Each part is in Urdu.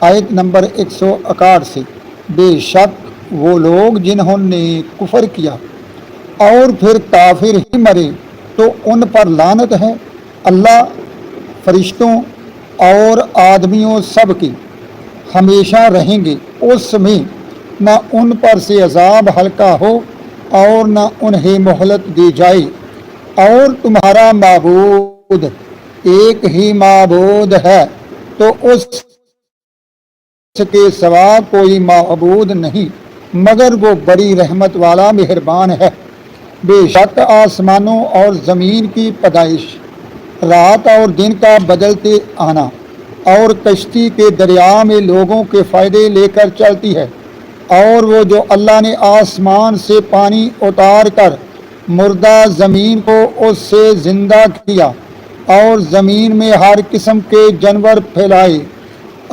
آیت نمبر 161 سے، بے شک وہ لوگ جنہوں نے کفر کیا اور پھر کافر ہی مرے تو ان پر لعنت ہے، اللہ، فرشتوں اور آدمیوں سب کی، ہمیشہ رہیں گے اس میں، نہ ان پر سے عذاب ہلکا ہو اور نہ انہیں مہلت دی جائے۔ اور تمہارا معبود ایک ہی معبود ہے، تو اس کے سوا کوئی معبود نہیں، مگر وہ بڑی رحمت والا مہربان ہے۔ بے شک آسمانوں اور زمین کی پیدائش، رات اور دن کا بدلتے آنا اور کشتی کے دریا میں لوگوں کے فائدے لے کر چلتی ہے، اور وہ جو اللہ نے آسمان سے پانی اتار کر مردہ زمین کو اس سے زندہ کیا اور زمین میں ہر قسم کے جانور پھیلائے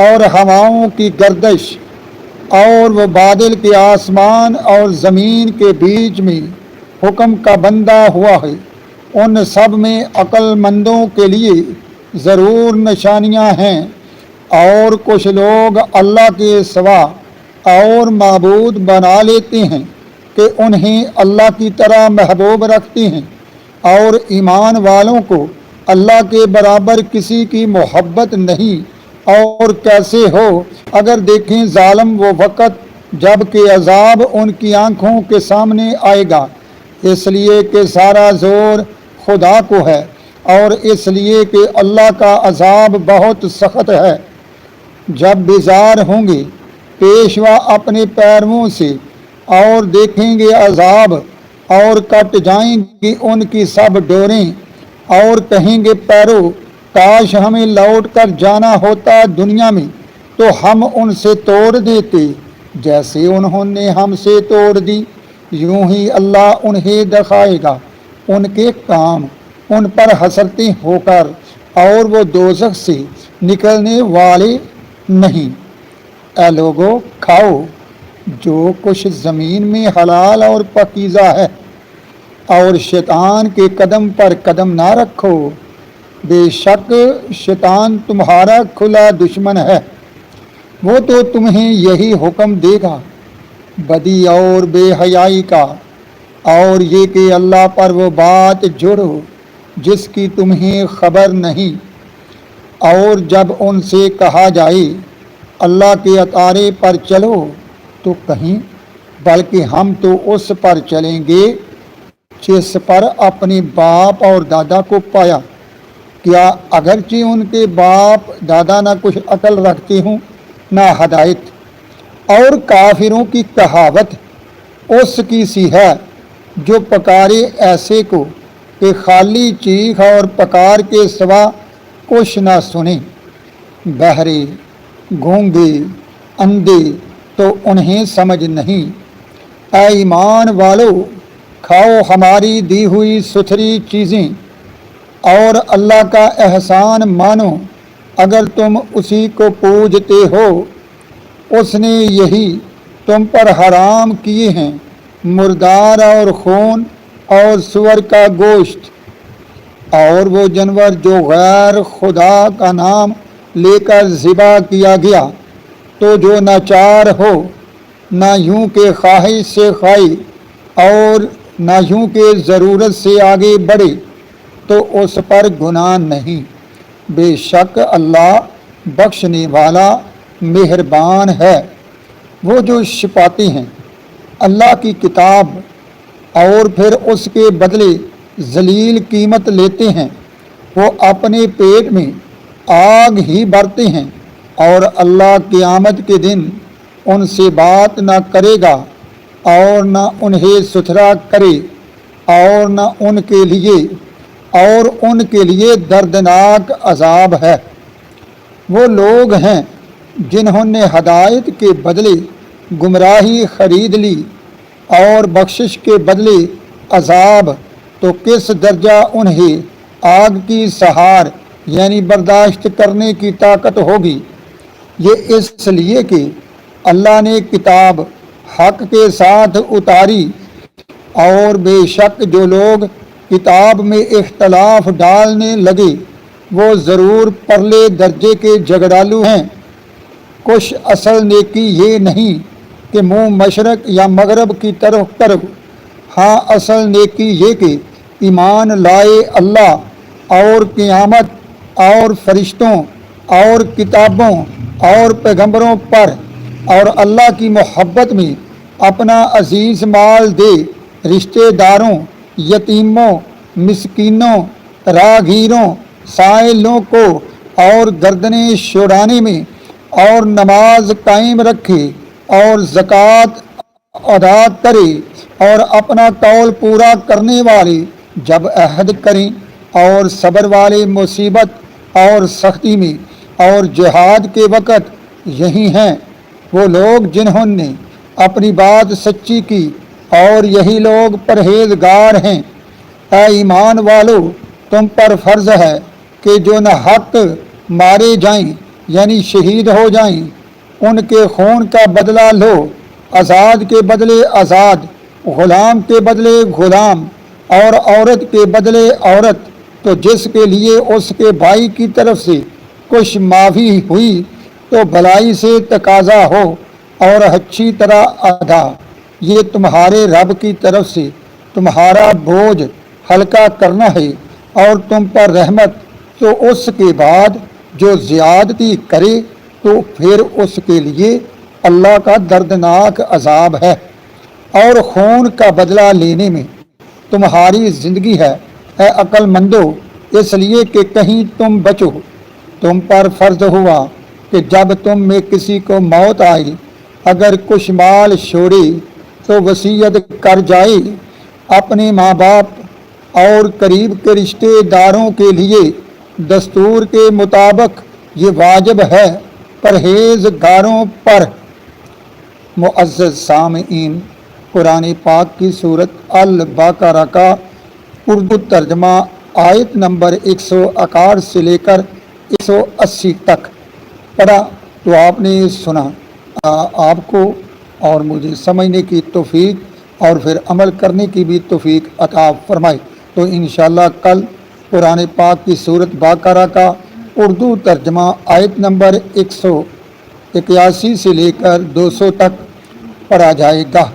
اور ہواؤں کی گردش، اور وہ بادل کے آسمان اور زمین کے بیچ میں حکم کا بندہ ہوا ہے، ان سب میں عقل مندوں کے لیے ضرور نشانیاں ہیں۔ اور کچھ لوگ اللہ کے سوا اور معبود بنا لیتے ہیں کہ انہیں اللہ کی طرح محبوب رکھتے ہیں، اور ایمان والوں کو اللہ کے برابر کسی کی محبت نہیں۔ اور کیسے ہو اگر دیکھیں ظالم وہ وقت جب کہ عذاب ان کی آنکھوں کے سامنے آئے گا، اس لیے کہ سارا زور خدا کو ہے، اور اس لیے کہ اللہ کا عذاب بہت سخت ہے۔ جب بیزار ہوں گے پیشوا اپنے پیرووں سے اور دیکھیں گے عذاب، اور کٹ جائیں گی ان کی سب ڈوریں، اور کہیں گے پیرو، کاش ہمیں لوٹ کر جانا ہوتا دنیا میں تو ہم ان سے توڑ دیتے جیسے انہوں نے ہم سے توڑ دی۔ یوں ہی اللہ انہیں دکھائے گا ان کے کام ان پر حسرتیں ہو کر، اور وہ دوزخ سے نکلنے والے نہیں۔ اے لوگو، کھاؤ جو کچھ زمین میں حلال اور پاکیزہ ہے، اور شیطان کے قدم پر قدم نہ رکھو، بے شک شیطان تمہارا کھلا دشمن ہے۔ وہ تو تمہیں یہی حکم دے گا، بدی اور بے حیائی کا، اور یہ کہ اللہ پر وہ بات جوڑو جس کی تمہیں خبر نہیں۔ اور جب ان سے کہا جائے اللہ کے اطارے پر چلو تو کہیں بلکہ ہم تو اس پر چلیں گے جس پر اپنے باپ اور دادا کو پایا، کیا اگرچہ ان کے باپ دادا نہ کچھ عقل رکھتے ہوں نہ ہدایت۔ اور کافروں کی کہاوت اس کی سی ہے جو پکارے ایسے کو کہ خالی چیخ اور پکار کے سوا کچھ نہ سنے۔ بہرے، گونگے، اندھے تو انہیں سمجھ نہیں۔ اے ایمان والو، کھاؤ ہماری دی ہوئی ستھری چیزیں اور اللہ کا احسان مانو اگر تم اسی کو پوجتے ہو۔ اس نے یہی تم پر حرام کیے ہیں، مردار اور خون اور سور کا گوشت، اور وہ جانور جو غیر خدا کا نام لے کر ذبح کیا گیا، تو جو ناچار ہو، نہ یوں کہ خواہش سے کھائے اور نہ یوں کہ ضرورت سے آگے بڑھے، تو اس پر گناہ نہیں۔ بے شک اللہ بخشنے والا مہربان ہے۔ وہ جو چھپاتے ہیں اللہ کی کتاب اور پھر اس کے بدلے ذلیل قیمت لیتے ہیں، وہ اپنے پیٹ میں آگ ہی بھرتے ہیں، اور اللہ قیامت کے دن ان سے بات نہ کرے گا اور نہ انہیں ستھرا کرے، اور نہ ان کے لیے دردناک عذاب ہے۔ وہ لوگ ہیں جنہوں نے ہدایت کے بدلے گمراہی خرید لی اور بخشش کے بدلے عذاب، تو کس درجہ انہیں آگ کی سہار یعنی برداشت کرنے کی طاقت ہوگی۔ یہ اس لیے کہ اللہ نے کتاب حق کے ساتھ اتاری، اور بے شک جو لوگ کتاب میں اختلاف ڈالنے لگے وہ ضرور پرلے درجے کے جھگڑالو ہیں۔ کچھ اصل نیکی یہ نہیں کہ منہ مشرق یا مغرب کی طرف کرو، ہاں اصل نیکی یہ کہ ایمان لائے اللہ اور قیامت اور فرشتوں اور کتابوں اور پیغمبروں پر، اور اللہ کی محبت میں اپنا عزیز مال دے رشتہ داروں، یتیموں، مسکینوں، راہگیروں، سائلوں کو، اور گردنیں چھڑانے میں، اور نماز قائم رکھے اور زکوٰۃ ادا کرے، اور اپنا قول پورا کرنے والے جب عہد کریں، اور صبر والے مصیبت اور سختی میں اور جہاد کے وقت یہی ہیں وہ لوگ جنہوں نے اپنی بات سچی کی، اور یہی لوگ پرہیزگار ہیں۔ اے ایمان والو، تم پر فرض ہے کہ جو نہ حق مارے جائیں یعنی شہید ہو جائیں، ان کے خون کا بدلہ لو، آزاد کے بدلے آزاد، غلام کے بدلے غلام، اور عورت کے بدلے عورت، تو جس کے لیے اس کے بھائی کی طرف سے کچھ معافی ہوئی تو بھلائی سے تقاضا ہو اور اچھی طرح ادا، یہ تمہارے رب کی طرف سے تمہارا بوجھ ہلکا کرنا ہے، اور تم پر رحمت۔ تو اس کے بعد جو زیادتی کرے تو پھر اس کے لیے اللہ کا دردناک عذاب ہے۔ اور خون کا بدلہ لینے میں تمہاری زندگی ہے اے عقل مندو، اس لیے کہ کہیں تم بچو۔ تم پر فرض ہوا کہ جب تم میں کسی کو موت آئے، اگر کچھ مال چھوڑے تو وصیت کر جائے، اپنے ماں باپ اور قریب کے رشتہ داروں کے لیے دستور کے مطابق یہ واجب ہے پرہیزگاروں پر۔ معزز سامعین، قرآن پاک کی سورت البقرہ کا اردو ترجمہ آیت نمبر 161 سے لے کر 180 تک پڑھا تو آپ نے سنا۔ آپ کو اور مجھے سمجھنے کی توفیق اور پھر عمل کرنے کی بھی توفیق عطا فرمائے۔ تو انشاءاللہ کل قرآن پاک کی سورت بقرہ کا اردو ترجمہ آیت نمبر 181 سے لے کر 200 تک پڑھا جائے گا۔